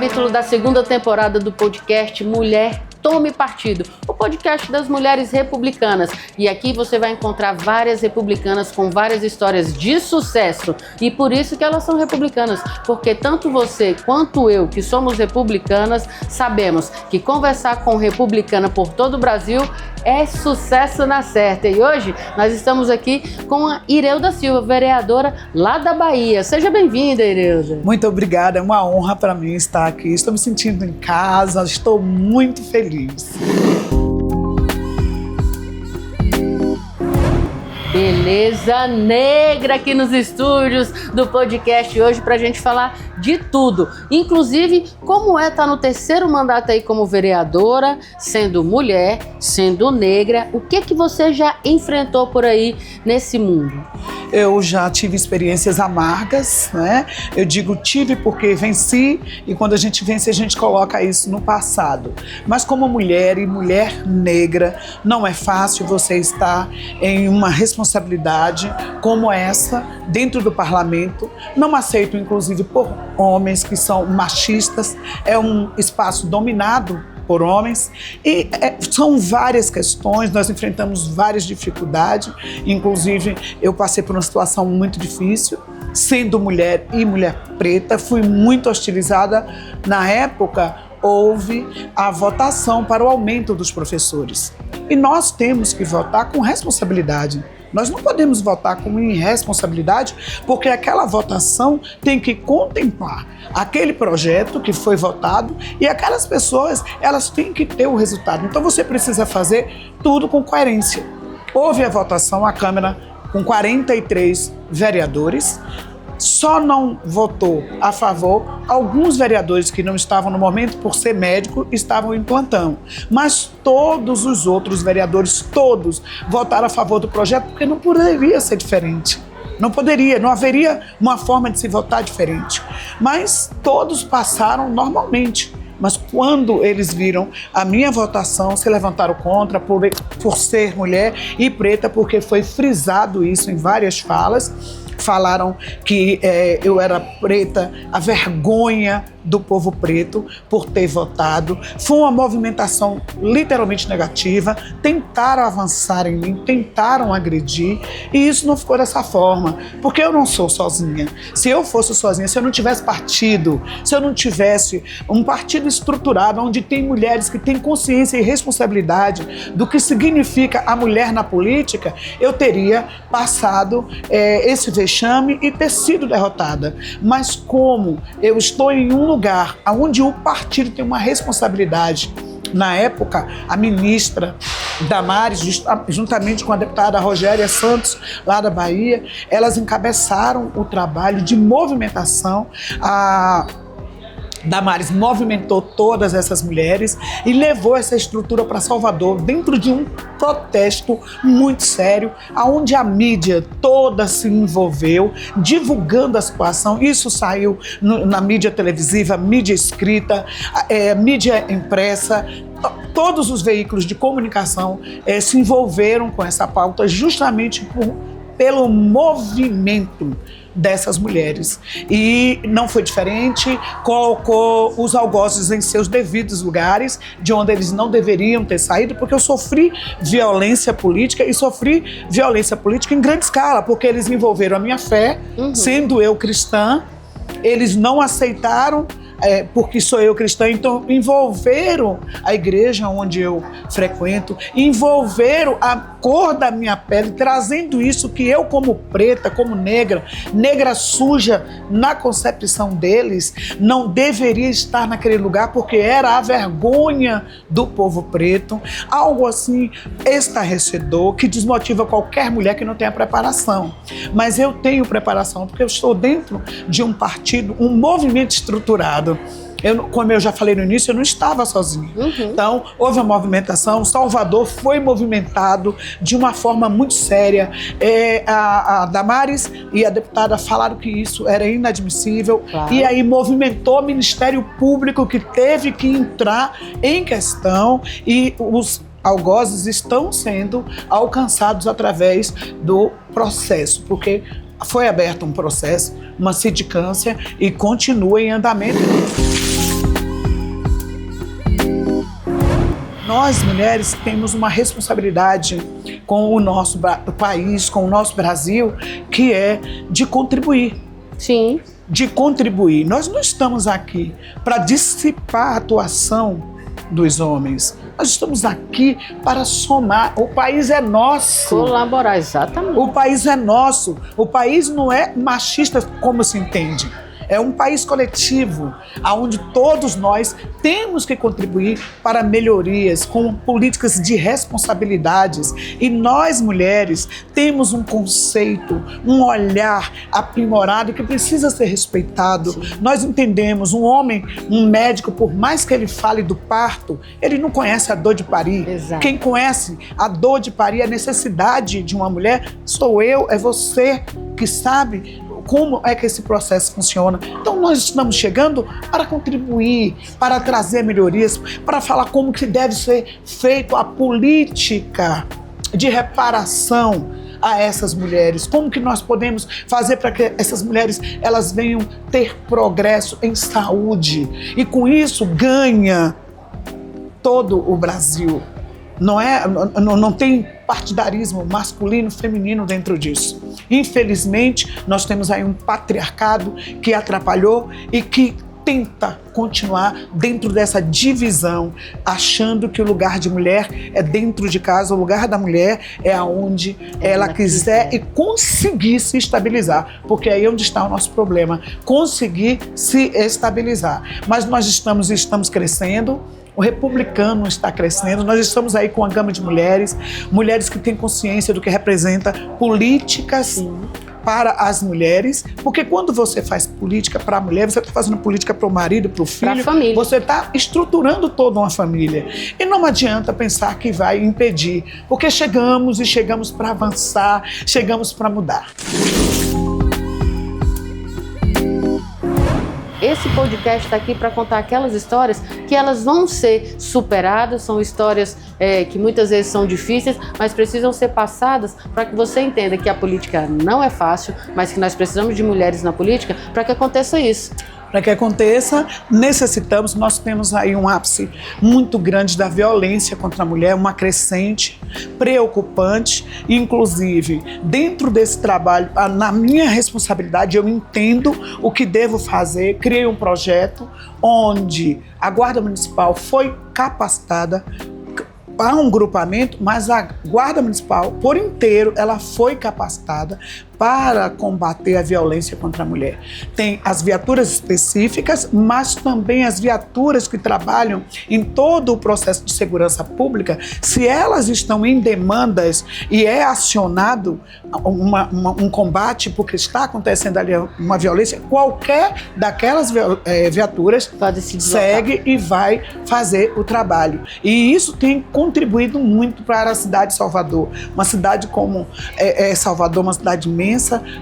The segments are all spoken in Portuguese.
capítulo da segunda temporada do podcast Mulher Tome Partido, o podcast das mulheres republicanas. E aqui você vai encontrar várias republicanas com várias histórias de sucesso. E por isso que elas são republicanas, porque tanto você quanto eu, que somos republicanas, sabemos que conversar com republicana por todo o Brasil é sucesso na certa. E hoje nós estamos aqui com a Ireuda Silva, vereadora lá da Bahia. Seja bem-vinda, Ireuda. Muito obrigada, é uma honra para mim estar aqui. Estou me sentindo em casa, estou muito feliz. Beleza negra aqui nos estúdios do podcast hoje pra gente falar de tudo, inclusive como é estar no terceiro mandato aí como vereadora, sendo mulher, sendo negra. O que você já enfrentou por aí nesse mundo? Eu já tive experiências amargas, né? Eu digo tive porque venci, e quando a gente vence a gente coloca isso no passado. Mas como mulher e mulher negra, não é fácil você estar em uma responsabilidade como essa dentro do parlamento. Não aceito, inclusive, por homens que são machistas. É um espaço dominado por homens e são várias questões, nós enfrentamos várias dificuldades, inclusive eu passei por uma situação muito difícil, sendo mulher e mulher preta, fui muito hostilizada. Na época houve a votação para o aumento dos professores e nós temos que votar com responsabilidade. Nós não podemos votar com irresponsabilidade, porque aquela votação tem que contemplar aquele projeto que foi votado e aquelas pessoas, elas têm que ter o resultado. Então você precisa fazer tudo com coerência. Houve a votação, a Câmara com 43 vereadores, só não votou a favor alguns vereadores que não estavam no momento, por ser médico, estavam em plantão. Mas todos os outros vereadores, todos, votaram a favor do projeto, porque não poderia ser diferente. Não poderia, não haveria uma forma de se votar diferente. Mas todos passaram normalmente. Mas quando eles viram a minha votação, se levantaram contra por ser mulher e preta, porque foi frisado isso em várias falas. Falaram que eu era preta, a vergonha do povo preto por ter votado. Foi uma movimentação literalmente negativa. Tentaram avançar em mim, tentaram agredir, e isso não ficou dessa forma, porque eu não sou sozinha. Se eu fosse sozinha, se eu não tivesse partido, se eu não tivesse um partido estruturado, onde tem mulheres que têm consciência e responsabilidade do que significa a mulher na política, eu teria passado esse vexame e ter sido derrotada. Mas como eu estou em um lugar onde o partido tem uma responsabilidade, na época a ministra Damares, juntamente com a deputada Rogéria Santos, lá da Bahia, elas encabeçaram o trabalho de movimentação. A Damares movimentou todas essas mulheres e levou essa estrutura para Salvador, dentro de um protesto muito sério, onde a mídia toda se envolveu, divulgando a situação. Isso saiu na mídia televisiva, mídia escrita, mídia impressa. Todos os veículos de comunicação se envolveram com essa pauta justamente pelo movimento dessas mulheres. E não foi diferente, colocou os algozes em seus devidos lugares, de onde eles não deveriam ter saído, porque eu sofri violência política, e sofri violência política em grande escala, porque eles envolveram a minha fé, sendo eu cristã, eles não aceitaram, porque sou eu cristã, então envolveram a igreja onde eu frequento, envolveram a cor da minha pele, trazendo isso que eu, como preta, como negra suja na concepção deles, não deveria estar naquele lugar, porque era a vergonha do povo preto, algo assim estarrecedor, que desmotiva qualquer mulher que não tenha preparação. Mas eu tenho preparação, porque eu estou dentro de um partido, um movimento estruturado. Como eu já falei no início, eu não estava sozinha. Então, houve uma movimentação. Salvador foi movimentado de uma forma muito séria. A Damares e a deputada falaram que isso era inadmissível. Claro. E aí movimentou o Ministério Público, que teve que entrar em questão, e os algozes estão sendo alcançados através do processo, porque foi aberto um processo, uma sindicância, e continua em andamento. nós mulheres temos uma responsabilidade com o nosso país, com o nosso Brasil, que é de contribuir. Sim. De contribuir. Nós não estamos aqui para dissipar a atuação dos homens. Nós estamos aqui para somar. O país é nosso. Colaborar, exatamente. O país é nosso. O país não é machista como se entende. É um país coletivo, onde todos nós temos que contribuir para melhorias com políticas de responsabilidades. E nós, mulheres, temos um conceito, um olhar aprimorado que precisa ser respeitado. Sim. Nós entendemos, um homem, um médico, por mais que ele fale do parto, ele não conhece a dor de parir. Exato. Quem conhece a dor de parir, a necessidade de uma mulher, sou eu, é você que sabe como é que esse processo funciona. Então nós estamos chegando para contribuir, para trazer melhorias, para falar como que deve ser feita a política de reparação a essas mulheres, como que nós podemos fazer para que essas mulheres elas venham ter progresso em saúde e com isso ganha todo o Brasil. Não tem partidarismo masculino, feminino dentro disso. Infelizmente, nós temos aí um patriarcado que atrapalhou e que tenta continuar dentro dessa divisão, achando que o lugar de mulher é dentro de casa, o lugar da mulher é aonde ela quiser e conseguir se estabilizar, porque aí é onde está o nosso problema, conseguir se estabilizar. Mas nós estamos crescendo. O republicano está crescendo, nós estamos aí com uma gama de mulheres que têm consciência do que representa políticas. Sim. Para as mulheres, porque quando você faz política para a mulher, você está fazendo política para o marido, para o filho, você está estruturando toda uma família. E não adianta pensar que vai impedir, porque chegamos para avançar, chegamos para mudar. Esse podcast está aqui para contar aquelas histórias que elas vão ser superadas, são histórias que muitas vezes são difíceis, mas precisam ser passadas para que você entenda que a política não é fácil, mas que nós precisamos de mulheres na política para que aconteça isso. Para que aconteça, nós temos aí um ápice muito grande da violência contra a mulher, uma crescente, preocupante, inclusive dentro desse trabalho, na minha responsabilidade, eu entendo o que devo fazer, criei um projeto onde a Guarda Municipal foi capacitada para um grupamento, mas a Guarda Municipal, por inteiro, ela foi capacitada para combater a violência contra a mulher. Tem as viaturas específicas, mas também as viaturas que trabalham em todo o processo de segurança pública. Se elas estão em demandas e é acionado um combate porque está acontecendo ali uma violência, qualquer daquelas viaturas pode se segue e vai fazer o trabalho. E isso tem contribuído muito para a cidade de Salvador. Uma cidade como Salvador, uma cidade imensa,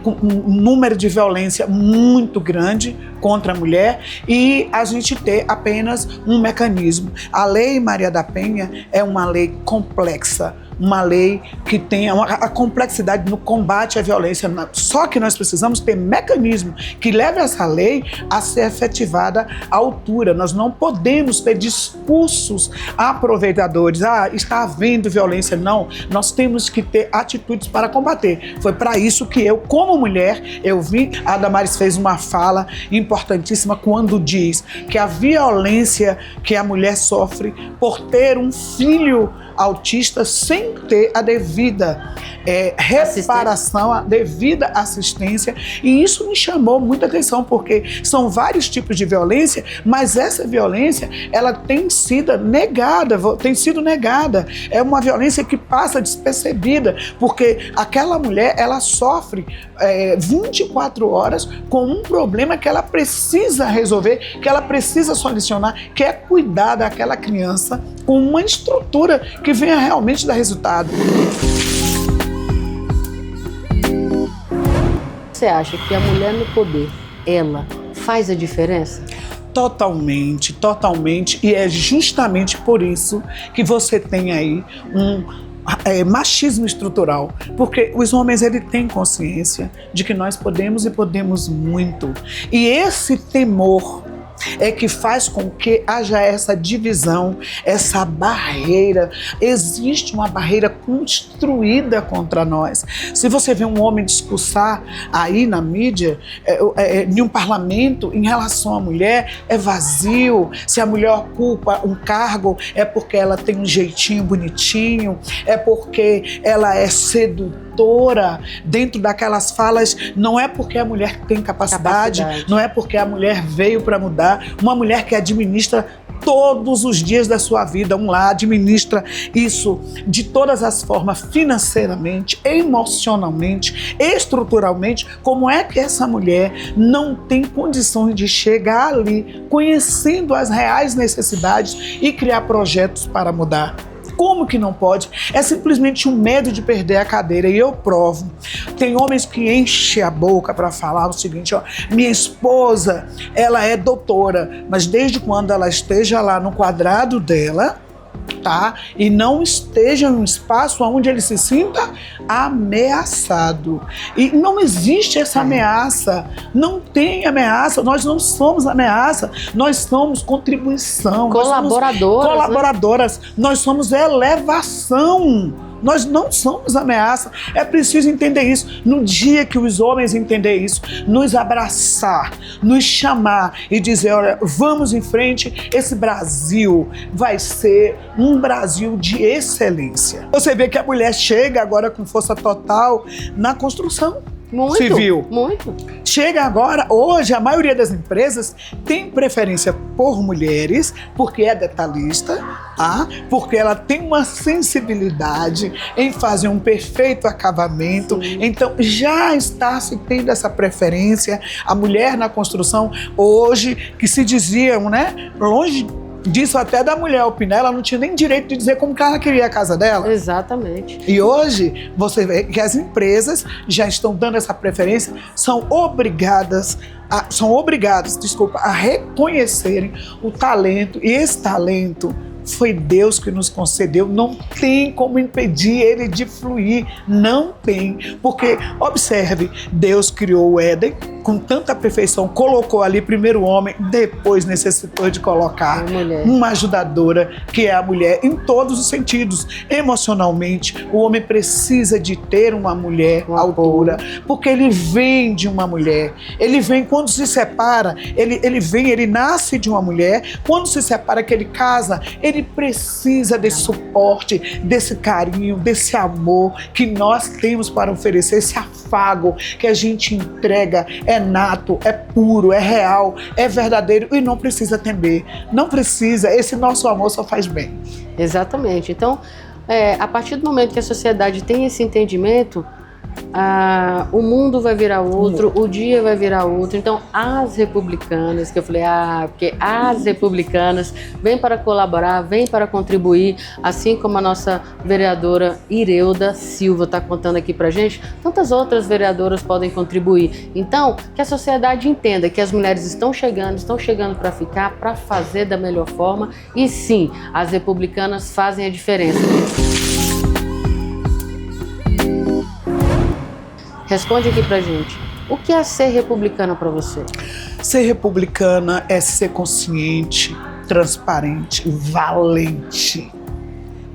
com um número de violência muito grande contra a mulher, e a gente ter apenas um mecanismo. A Lei Maria da Penha é uma lei complexa, uma lei que tem a complexidade no combate à violência. Só que nós precisamos ter mecanismo que leve essa lei a ser efetivada à altura. Nós não podemos ter discursos aproveitadores. Está havendo violência. Não, nós temos que ter atitudes para combater. Foi para isso que eu, como mulher, eu vi, a Damares fez uma fala importantíssima quando diz que a violência que a mulher sofre por ter um filho autista sem ter a devida reparação, a devida assistência, e isso me chamou muita atenção, porque são vários tipos de violência, mas essa violência, ela tem sido negada, é uma violência que passa despercebida, porque aquela mulher, ela sofre 24 horas com um problema que ela precisa resolver, que ela precisa solucionar, que é cuidar daquela criança com uma estrutura que venha realmente dar resultado. Você acha que a mulher no poder, ela faz a diferença? Totalmente, totalmente. E é justamente por isso que você tem aí um machismo estrutural. Porque os homens, eles têm consciência de que nós podemos e podemos muito. E esse temor é que faz com que haja essa divisão, essa barreira. Existe uma barreira construída contra nós. Se você vê um homem discursar aí na mídia, em um parlamento, em relação à mulher, é vazio. Se a mulher ocupa um cargo, é porque ela tem um jeitinho bonitinho, é porque ela é sedutora. Dentro daquelas falas, não é porque a mulher tem capacidade, não é porque a mulher veio para mudar. Uma mulher que administra todos os dias da sua vida, um lar, administra isso de todas as formas, financeiramente, emocionalmente, estruturalmente. Como é que essa mulher não tem condições de chegar ali, conhecendo as reais necessidades e criar projetos para mudar? Como que não pode? É simplesmente um medo de perder a cadeira, e eu provo. Tem homens que enchem a boca para falar o seguinte, ó, minha esposa, ela é doutora, mas desde quando ela esteja lá no quadrado dela, tá? E não esteja em um espaço onde ele se sinta ameaçado. E não existe essa ameaça, não tem ameaça, nós não somos ameaça, nós somos contribuição, colaboradoras, né? Nós somos elevação. Nós não somos ameaça, é preciso entender isso. No dia que os homens entenderem isso, nos abraçar, nos chamar e dizer, olha, vamos em frente, esse Brasil vai ser um Brasil de excelência. Você vê que a mulher chega agora com força total na construção civil. Muito. Chega agora, hoje a maioria das empresas tem preferência por mulheres, porque é detalhista, tá? Porque ela tem uma sensibilidade em fazer um perfeito acabamento. Sim. Então já está se tendo essa preferência. A mulher na construção hoje, que se diziam, né, longe disso até da mulher opinar, ela não tinha nem direito de dizer como que ela queria a casa dela. Exatamente. E hoje, você vê que as empresas já estão dando essa preferência, são obrigadas, a reconhecerem o talento, e esse talento foi Deus que nos concedeu, não tem como impedir ele de fluir, não tem, porque observe, Deus criou o Éden com tanta perfeição, colocou ali primeiro o homem, depois necessitou de colocar uma ajudadora, que é a mulher, em todos os sentidos. Emocionalmente, o homem precisa de ter uma mulher à altura, porque ele vem de uma mulher, ele vem quando se separa, ele nasce de uma mulher, quando se separa, que ele casa, ele precisa desse suporte, desse carinho, desse amor que nós temos para oferecer, esse afago que a gente entrega, é nato, é puro, é real, é verdadeiro e não precisa temer, não precisa, esse nosso amor só faz bem. Exatamente. Então, a partir do momento que a sociedade tem esse entendimento, o mundo vai virar outro, o dia vai virar outro. Então, as republicanas, que eu falei, porque as republicanas vêm para colaborar, vêm para contribuir, assim como a nossa vereadora Ireuda Silva está contando aqui pra gente, tantas outras vereadoras podem contribuir. Então, que a sociedade entenda que as mulheres estão chegando para ficar, para fazer da melhor forma, e sim, as republicanas fazem a diferença. Responde aqui pra gente. O que é ser republicana para você? Ser republicana é ser consciente, transparente, valente.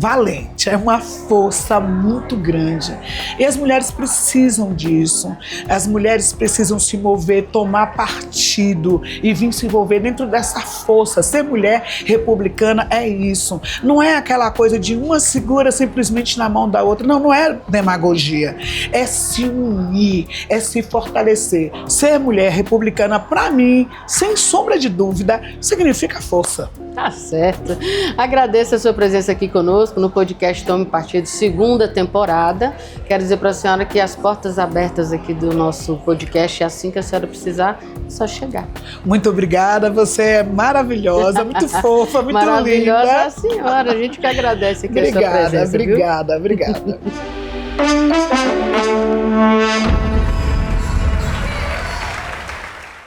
Valente, é uma força muito grande. E as mulheres precisam disso. As mulheres precisam se mover, tomar partido e vir se envolver dentro dessa força. Ser mulher republicana é isso. Não é aquela coisa de uma segura simplesmente na mão da outra. Não, não é demagogia. É se unir, é se fortalecer. Ser mulher republicana, para mim, sem sombra de dúvida, significa força. Tá certo. Agradeço a sua presença aqui conosco no podcast Tome Partido, segunda temporada. Quero dizer para a senhora que as portas abertas aqui do nosso podcast, assim que a senhora precisar, é só chegar. Muito obrigada, você é maravilhosa, muito fofa, muito maravilhosa linda. Maravilhosa a senhora, a gente que agradece aqui a sua presença. Obrigada.